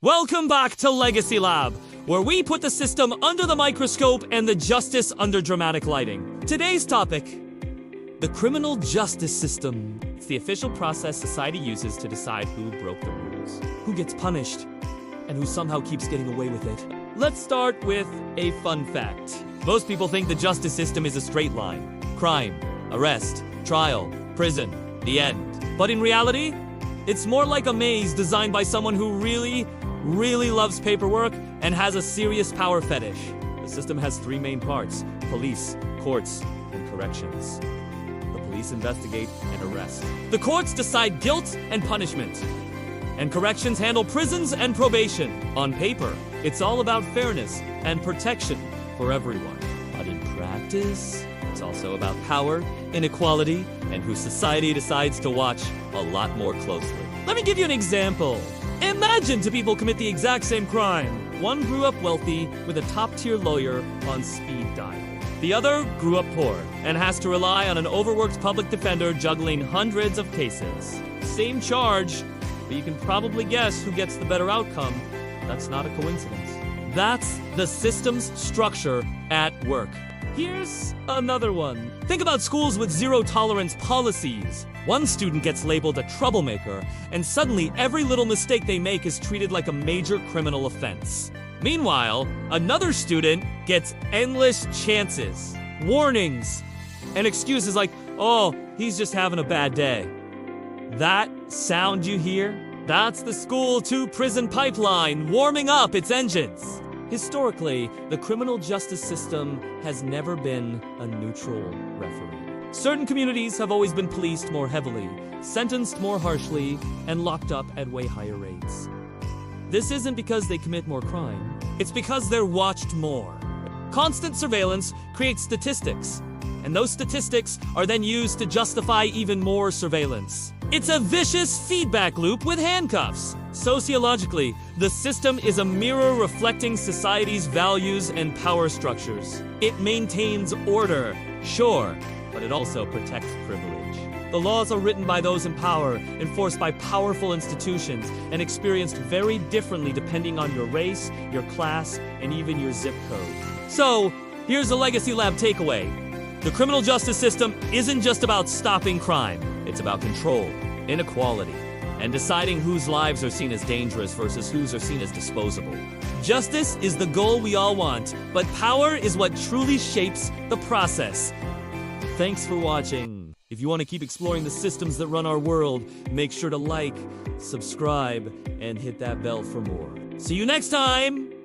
Welcome back to Legacy Lab, where we put the system under the microscope and the justice under dramatic lighting. Today's topic, the criminal justice system. It's the official process society uses to decide who broke the rules, who gets punished, and who somehow keeps getting away with it. Let's start with a fun fact. Most people think the justice system is a straight line. Crime, arrest, trial, prison, the end. But in reality, it's more like a maze designed by someone who really loves paperwork and has a serious power fetish. The system has three main parts: police, courts, and corrections. The police investigate and arrest. The courts decide guilt and punishment. And corrections handle prisons and probation. On paper, it's all about fairness and protection for everyone. But in practice, it's also about power, inequality, and who society decides to watch a lot more closely. Let me give you an example. Imagine two people commit the exact same crime. One grew up wealthy with a top-tier lawyer on speed dial. The other grew up poor and has to rely on an overworked public defender juggling hundreds of cases. Same charge, but you can probably guess who gets the better outcome. That's not a coincidence. That's the system's structure at work. Here's another one. Think about schools with zero-tolerance policies. One student gets labeled a troublemaker, and suddenly every little mistake they make is treated like a major criminal offense. Meanwhile, another student gets endless chances, warnings, and excuses like, "Oh, he's just having a bad day." That sound you hear? That's the school-to-prison pipeline warming up its engines. Historically, the criminal justice system has never been a neutral referee. Certain communities have always been policed more heavily, sentenced more harshly, and locked up at way higher rates. This isn't because they commit more crime. It's because they're watched more. Constant surveillance creates statistics, and those statistics are then used to justify even more surveillance. It's a vicious feedback loop with handcuffs. Sociologically, the system is a mirror reflecting society's values and power structures. It maintains order, sure, but it also protects privilege. The laws are written by those in power, enforced by powerful institutions, and experienced very differently depending on your race, your class, and even your zip code. So, here's a Legacy Lab takeaway. The criminal justice system isn't just about stopping crime. It's about control, inequality, and deciding whose lives are seen as dangerous versus whose are seen as disposable. Justice is the goal we all want, but power is what truly shapes the process. Thanks for watching. If you want to keep exploring the systems that run our world, make sure to like, subscribe, and hit that bell for more. See you next time!